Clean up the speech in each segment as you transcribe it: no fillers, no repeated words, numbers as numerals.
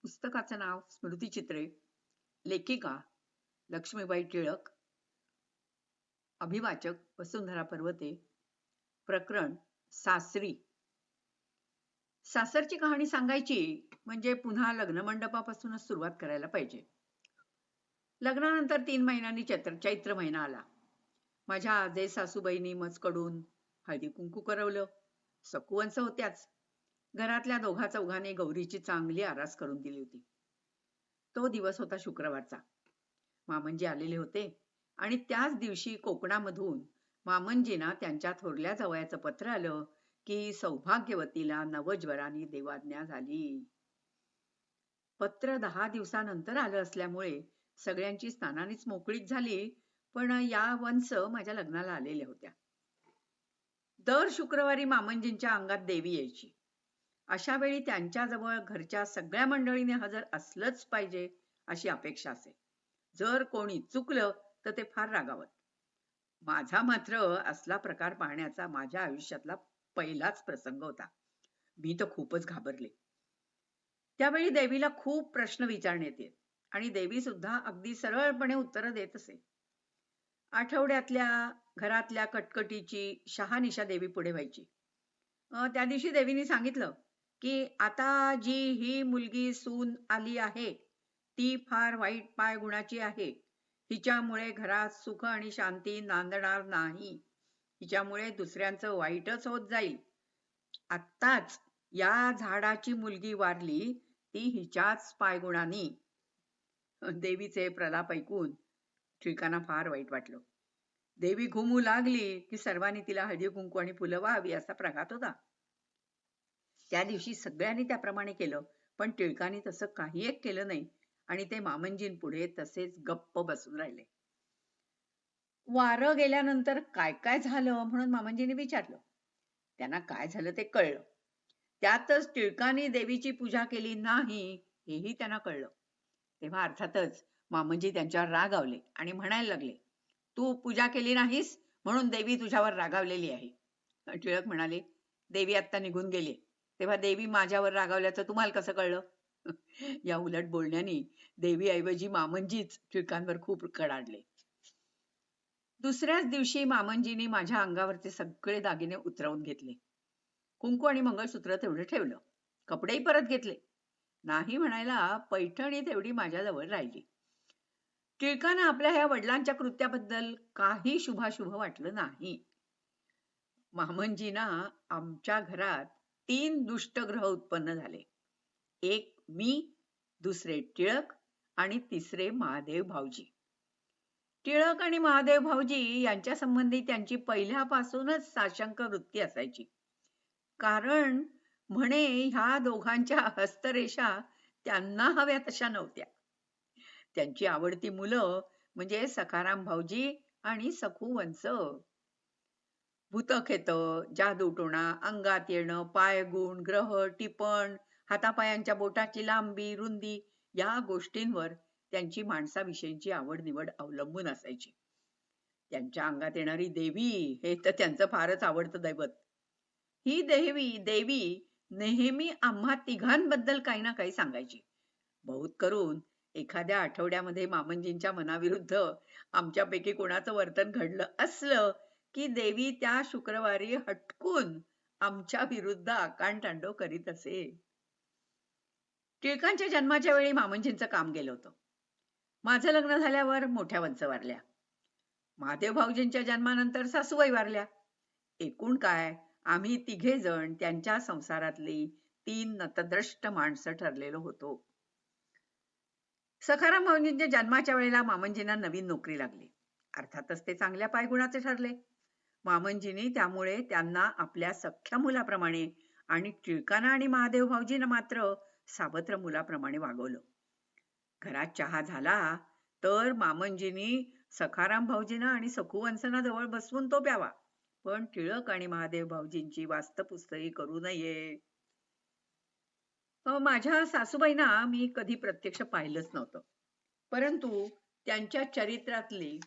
पुस्तकाचं नाव स्मृतिचित्रे, लेखिका लक्ष्मीबाई टिळक, अभिवाचक वसुंधरा पर्वते, प्रकरण सासरी. सासरची कहाणी सांगायची म्हणजे पुन्हा लग्नमंडपापासूनच सुरुवात करायला पाहिजे. लग्नानंतर 3 महिन्यांनी चैत्र महिना आला. माझ्या आजे सासूबाईंनी मजकडून हळदी कुंकू करवलं. सकुवंश होत्याच. घरातल्या दोघा चौघांनी गौरीची चांगली आरास करून दिली होती. तो दिवस होता शुक्रवारचा. मामंजी आलेले होते आणि त्याच दिवशी कोकणामधून मामंजींना त्यांच्या थोरल्या जावयाचं पत्र आलं की सौभाग्यवतीला नवज्वरानी देवाज्ञा झाली. पत्र 10 दिवसानंतर आलं असल्यामुळे सगळ्यांची स्नानानेच मोकळीच झाली, पण या वंश माझ्या लग्नाला आलेल्या होत्या. दर शुक्रवारी मामंजींच्या अंगात देवी यायची. अशा वेळी त्यांच्याजवळ घरच्या सगळ्या मंडळीने हजर असलंच पाहिजे अशी अपेक्षा असे. जर कोणी चुकलं तर ते फार रागावत. माझा मात्र असला प्रकार पाहण्याचा माझ्या आयुष्यातला पहिलाच प्रसंग होता. मी तर खूपच घाबरले. त्यावेळी देवीला खूप प्रश्न विचारण्यात येत आणि देवी सुद्धा अगदी सरळपणे उत्तरं देत असे. आठवड्यातल्या घरातल्या कटकटीची शहानिशा देवी पुढे व्हायची. त्या दिवशी देवीने सांगितलं की आता जी ही मुलगी सून आली आहे ती फार वाईट पाय गुणाची आहे. हिच्यामुळे घरात सुख आणि शांती नांदणार नाही. हिच्यामुळे दुसऱ्यांचं वाईटच होत जाईल. आत्ताच या झाडाची मुलगी वारली ती हिच्याच पायगुणानी. देवीचे प्रलाप ऐकून टिळकांना फार वाईट वाटलं. देवी घुमू लागली की सर्वांनी तिला हळदी कुंकू आणि फुलं व्हावी असा प्रघात होता. त्या दिवशी सगळ्यांनी त्याप्रमाणे केलं, पण टिळकांनी तसं काही एक केलं नाही आणि ते मामंजींपुढे तसेच गप्प बसून राहिले. वारं गेल्यानंतर काय काय झालं म्हणून मामंजींनी विचारलं. त्यांना काय झालं ते कळलं. त्यातच टिळकांनी देवीची पूजा केली नाही हेही त्यांना कळलं. तेव्हा अर्थातच मामंजी त्यांच्यावर रागावले आणि म्हणायला लागले, तू पूजा केली नाहीस म्हणून देवी तुझ्यावर रागावलेली आहे. टिळक म्हणाले, देवी आत्ता निघून गेली, तेव्हा देवी माझ्यावर रागावल्याचं तुम्हाला कसं कळलं? या उलट बोलण्याने देवीऐवजी मामंजीच टिळकांवर खूप कडाडले. दुसऱ्याच दिवशी मामंजींनी माझ्या अंगावरचे सगळे दागिने उतरवून घेतले. कुंकू आणि मंगळसूत्र तेवढं ठेवलं. कपडेही परत घेतले. नाही म्हणायला पैठणी तेवढी माझ्याजवळ राहिली. टिळकांना आपल्या ह्या वडिलांच्या कृत्याबद्दल काही शुभाशुभ वाटलं नाही. मामंजींना आमच्या घरात 3 दुष्टग्रह उत्पन्न झाले. एक मी, दुसरे टिळक आणि तिसरे महादेव भाऊजी. टिळक आणि महादेव भाऊजी यांच्या संबंधी त्यांची पहिल्यापासूनच साशंक वृत्ती असायची. कारण म्हणे ह्या दोघांच्या हस्तरेषा त्यांना हव्या तशा नव्हत्या. त्यांची आवडती मुलं म्हणजे सखाराम भाऊजी आणि सखू वंश. भूतखेत, जादूटोणा, अंगात येणं, पायगुण, ग्रह, टिपण, हातापायांच्या बोटाची लांबी, रुंदी या गोष्टींवर त्यांची माणसाविषयीची आवड निवड अवलंबून असायची. त्यांच्या अंगात येणारी देवी हे तर त्यांचं फारच आवडतं दैवत. ही देवी नेहमी आम्हा तिघांबद्दल काही ना काही सांगायची. बहुत करून एखाद्या आठवड्यामध्ये मामंजींच्या मनाविरुद्ध आमच्यापैकी कोणाचं वर्तन घडलं असलं की देवी त्या शुक्रवारी हटकून आमच्या विरुद्ध आकांडतांडव करीत असे. टिळकांच्या जन्माच्या वेळी मामंजींचं काम गेलं होतं. माझं लग्न झाल्यावर मोठ्या वंश वारल्या. महादेव भाऊजींच्या जन्मानंतर सासूबाई वारल्या. एकूण काय आम्ही तिघे जण त्यांच्या संसारातली 3 नतद्रष्ट माणसं ठरलेलो होतो. सखाराम भाऊजींच्या जन्माच्या वेळेला मामंजींना नवीन नोकरी लागली. अर्थातच ते चांगल्या पायगुणाचे ठरले. मामंजींनी त्यामुळे त्यांना आपल्या सख्ख्या मुलाप्रमाणे आणि टिळकांना आणि महादेव भाऊजींना मात्र सावत्र मुलाप्रमाणे वागवलं. घरात चहा झाला तर मामंजींनी सखाराम भाऊजींना आणि सखुवंशांना जवळ बसवून तो प्यावा, पण टिळक आणि महादेव भाऊजींची वास्तपुस्तही करू नये. माझ्या सासूबाईंना मी कधी प्रत्यक्ष पाहिलंच नव्हतं, परंतु त्यांच्या चरित्रातली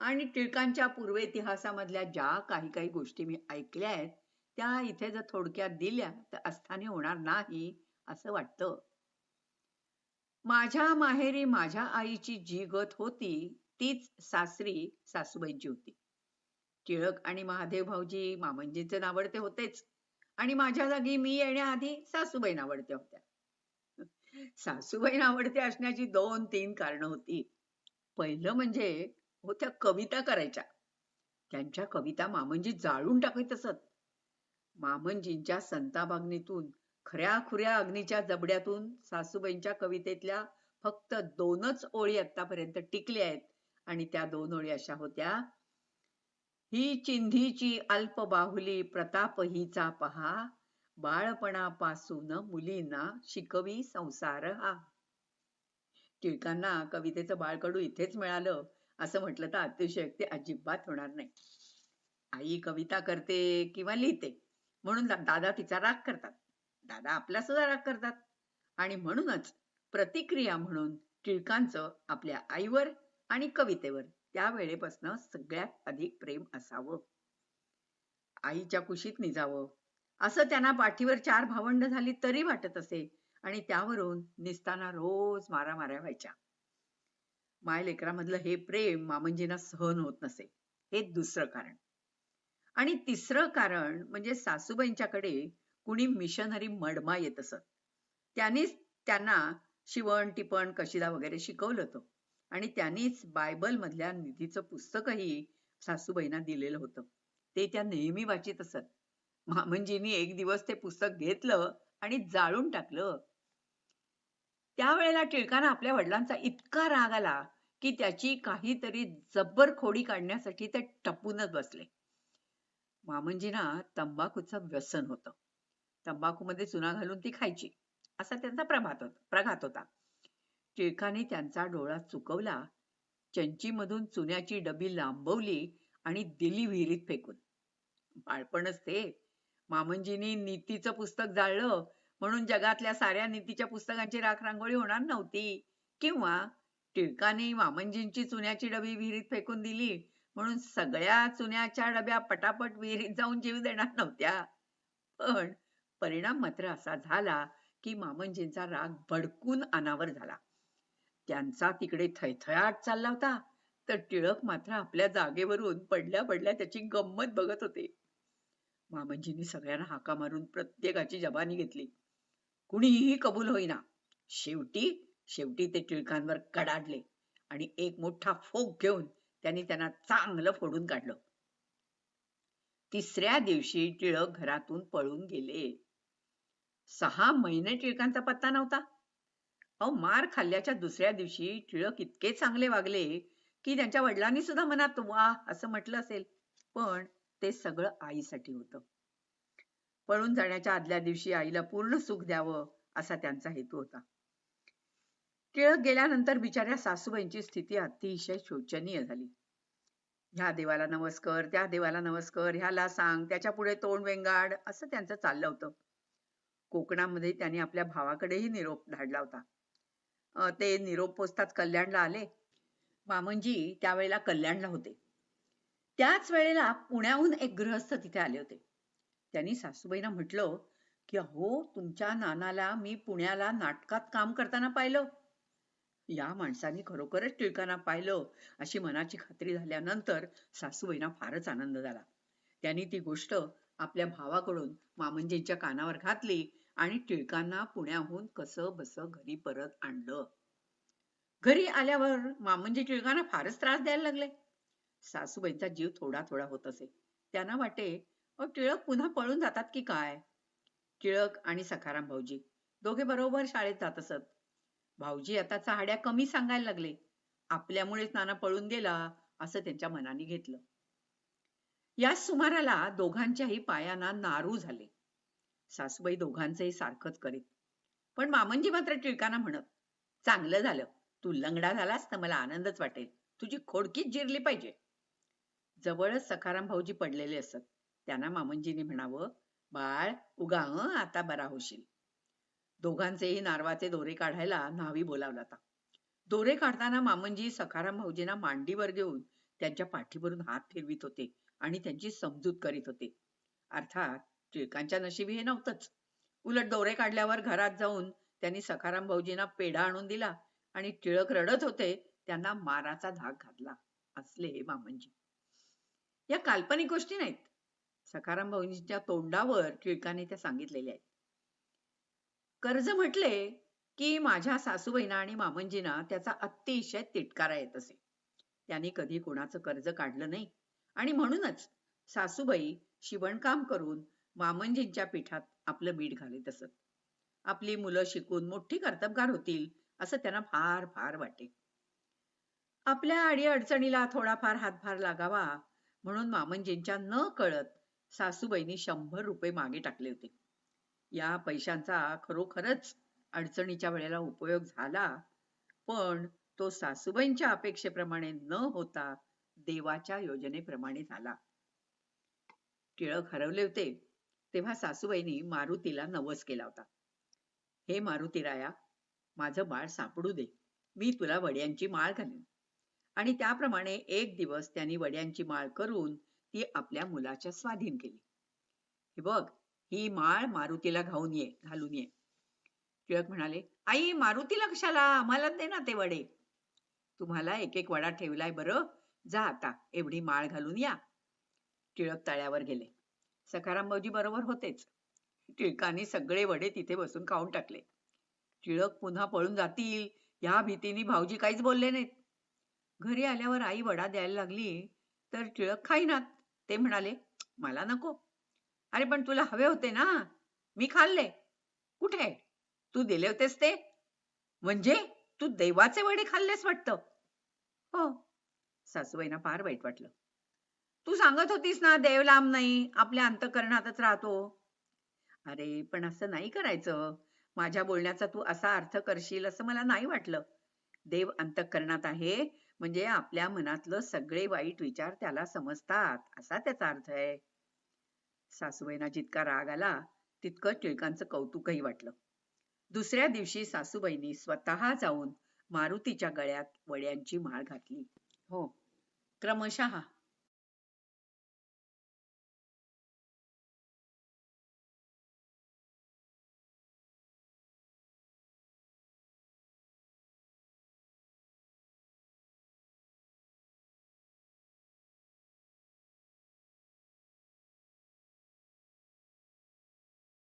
आणि टिळकांच्या पूर्वेतिहासामधल्या ज्या काही गोष्टी मी ऐकल्या आहेत त्या इथे जर थोडक्यात दिल्या तर अस्थाने होणार नाही असं वाटतं. माझ्या माहेरी माझ्या आईची जी गत होती तीच सासरी सासूबाईंची होती. टिळक आणि महादेव भाऊजी मामंजींचे नावडते होतेच आणि माझ्या जागी मी येण्याआधी सासूबाई नावडत्या होत्या. सासूबाई नावडते असण्याची 2-3 कारणं होती. पहिलं म्हणजे त्या कविता करायच्या. त्यांच्या कविता मामंजी जाळून टाकत असत. मामंजींच्या संताभागणीतून खऱ्या-खुऱ्या अग्नीच्या जबड्यातून सासूबाईंच्या कवितेतल्या फक्त 2च ओळी आतापर्यंत टिकल्या आहेत आणि त्या 2 ओळी अशा होत्या. ही चिंधीची अल्प बाहुली प्रताप हिचा पहा, बाळपणापासून मुलींना शिकवी संसार हा. टिळकांना कवितेचं बाळकडू इथेच मिळालं असं म्हटलं तर अतिशयोक्ती अजिबात होणार नाही. आई कविता करते किंवा लिहिते म्हणून दादा तिचा राग करतात. दादा आपला सुद्धा राग करतात आणि म्हणूनच प्रतिक्रिया म्हणून टिळकांचं आपल्या आईवर आणि कवितेवर त्या वेळेपासून सगळ्यात अधिक प्रेम असावं. आईच्या कुशीत निजावं असं त्यांना पाठीवर 4 भावंड झाली तरी वाटत असे आणि त्यावरून निसताना रोज मारामाऱ्या व्हायच्या. मायलेकरामधलं हे प्रेम मामंजींना सहन होत नसे. हे दुसरं कारण. आणि तिसरं कारण म्हणजे सासूबाईंच्याकडे कुणी मिशनरी मडमा येत असत. त्यांनीच त्यांना शिवण टिपण कशिदा वगैरे शिकवलं होतं आणि त्यांनीच बायबल मधल्या निधीचं पुस्तकही सासूबाईंना दिलेलं होतं. ते त्या नेहमी वाचित असत. मामंजींनी एक दिवस ते पुस्तक घेतलं आणि जाळून टाकलं. त्यावेळेला टिळकांना आपल्या वडिलांचा इतका राग आला की त्याची काहीतरी जब्बर खोडी काढण्यासाठी ते टपूनच बसले. मामंजींना तंबाखूचं व्यसन होतं. तंबाखूमध्ये चुना घालून ती खायची असा त्यांचा प्रघात होता. टिळकाने त्यांचा डोळा चुकवला, चंचीमधून चुन्याची डबी लांबवली आणि दिली विहिरीत फेकून. बाळपणच ते. मामंजींनी नीतीचं पुस्तक जाळलं म्हणून जगातल्या साऱ्या नीतीच्या पुस्तकांची राखरांगोळी होणार नव्हती. किंवा टिळकाने मामंजींची चुन्याची डबी विहिरीत फेकून दिली म्हणून सगळ्या चुन्याच्या डब्या पटापट विहिरीत जाऊन जीव देणार नव्हत्या. पण परिणाम मात्र असा झाला की मामंजींचा राग भडकून अनावर झाला. त्यांचा तिकडे थैथयाट चालला होता तर टिळक मात्र आपल्या जागेवरून पडल्या पडल्या त्याची गंमत बघत होते. मामंजींनी सगळ्यांना हाका मारून प्रत्येकाची जबानी घेतली. कुणीही कबूल होईना. शेवटी ते टिळकांवर कडाडले आणि एक मोठा फोक घेऊन त्यांना चांगलं फोडून काढलं. तिसऱ्या दिवशी टिळक घरातून पळून गेले. 6 महिने टिळकांचा पत्ता नव्हता. मार खाल्ल्याच्या दुसऱ्या दिवशी टिळक इतके चांगले वागले की त्यांच्या वडिलांनी सुद्धा मनात वा असं म्हटलं असेल. पण ते सगळं आईसाठी होतं. पळून जाण्याच्या आदल्या दिवशी आईला पूर्ण सुख द्यावं असा त्यांचा हेतू होता. टिळक गेल्यानंतर बिचाऱ्या सासूबाईंची स्थिती अतिशय शोचनीय झाली. ह्या देवाला नमस्कार, त्या देवाला नमस्कार, ह्याला सांग, त्याच्या पुढे तोंड वेंगाड असं त्यांचं चाललं होतं. कोकणामध्ये त्यांनी आपल्या भावाकडेही निरोप धाडला होता. ते निरोप पोचताच कल्याणला आले. मामंजी त्यावेळेला कल्याणला होते. त्याच वेळेला पुण्याहून एक गृहस्थ तिथे आले होते. त्यांनी सासूबाईंना म्हटलं की अहो तुमच्या नानाला मी पुण्याला नाटकात काम करताना पाहिलं. या माणसाने खरोखरच टिळकांना पाहिलं अशी मनाची खात्री झाल्यानंतर सासूबाईंना फारच आनंद झाला. त्यांनी ती गोष्ट आपल्या भावाकडून मामंजींच्या कानावर घातली आणि टिळकांना पुण्याहून कसं बसं घरी परत आणलं. घरी आल्यावर मामंजी टिळकांना फारच त्रास द्यायला लागले. सासूबाईंचा जीव थोडा थोडा होत असे. त्यांना वाटे टिळक पुन्हा पळून जातात की काय. टिळक आणि सखाराम भाऊजी दोघे बरोबर शाळेत जात असत. भाऊजी आता चहाड्या कमी सांगायला लागले. आपल्यामुळेच नाना पळून गेला असं त्यांच्या मनाने घेतलं. याच सुमाराला दोघांच्याही पायांना नारू झाले. सासूबाई दोघांचंही सारखंच करीत. पण मामंजी मात्र टिळकांना म्हणत, चांगलं झालं, तू लंगडा झालास तर मला आनंदच वाटेल. तुझी खोडकीच जिरली पाहिजे. जवळच सखाराम भाऊजी पडलेले असत. त्यांना मामंजींनी म्हणावं, बाळ उगा आता बरा होशील. दोघांचेही नारवाचे दोरे काढायला न्हावी बोलावला होता. दोरे काढताना मामंजी सखाराम भाऊजींना मांडीवर घेऊन त्यांच्या पाठीवरून हात फिरवित होते आणि त्यांची समजूत करीत होते. अर्थात टिळकांच्या नशिबी हे नव्हतंच. उलट दोरे काढल्यावर घरात जाऊन त्यांनी सखाराम भाऊजींना पेढा आणून दिला आणि टिळक रडत होते त्यांना माराचा धाक घातला. असले हे मामंजी. या काल्पनिक गोष्टी नाहीत. सखाराम भाऊजींच्या तोंडावर टिळकाने त्या सांगितलेल्या आहेत. कर्ज म्हटले की माझ्या सासूबाईंना आणि मामंजींना त्याचा अतिशय तिटकारा येत असे. त्यांनी कधी कोणाचं कर्ज काढलं नाही आणि म्हणूनच सासूबाई शिवणकाम करून मामंजींच्या पिठात आपलं मीठ घालीत असत. आपली मुलं शिकून मोठी कर्तबगार होतील असं त्यांना फार फार वाटे. आपल्या अडीअडचणीला थोडाफार हातभार लागावा म्हणून मामंजींच्या न कळत सासूबाईंनी 100 रुपये मागे टाकले होते. या पैशांचा खरोखरच अडचणीच्या वेळेला उपयोग झाला, पण तो सासूबाईंच्या अपेक्षेप्रमाणे न होता देवाच्या योजनेप्रमाणे झाला. टिळक हरवले होते तेव्हा सासूबाईंनी मारुतीला नवस केला होता. हे मारुतीराया, माझं बाळ सापडू दे, मी तुला वड्यांची माळ घालीन. आणि त्याप्रमाणे एक दिवस त्यांनी वड्यांची माळ करून ती आपल्या मुलाच्या स्वाधीन केली. हे बघ, ही माळ मारुतीला घालून ये. टिळक म्हणाले, आई मारुतीला कशाला, आम्हाला दे ना ते वडे. तुम्हाला एक एक वडा ठेवलाय बरं, जा आता एवढी माळ घालून या. टिळक तळ्यावर गेले. सखाराम भाऊजी बरोबर होतेच. टिळकांनी सगळे वडे तिथे बसून खाऊन टाकले. टिळक पुन्हा पळून जातील या भीतीने भाऊजी काहीच बोलले नाहीत. घरी आल्यावर आई वडा द्यायला लागली तर टिळक खाईनात. ते म्हणाले, मला नको. अरे पण तुला हवे होते ना, मी खाल्ले. कुठे? तू दिले होतेस ते? म्हणजे तू देवाचे वडे खाल्लेस वाटतं. हो. सासूबाईंना फार वाईट वाटलं. तू सांगत होतीस ना देव लांब नाही, आपल्या अंतःकरणातच राहतो. अरे पण असं नाही करायचं. माझ्या बोलण्याचा तू असा अर्थ करशील असं मला नाही वाटलं. देव अंतःकरणात आहे म्हणजे आपल्या मनातलं सगळे वाईट विचार त्याला समजतात असा त्याचा अर्थ आहे. सासूबाईंना जितका राग आला तितकं टिळकांचं कौतुकही वाटलं. दुसऱ्या दिवशी सासूबाईंनी स्वतः जाऊन मारुतीच्या गळ्यात वड्यांची माळ घातली. हो, क्रमशः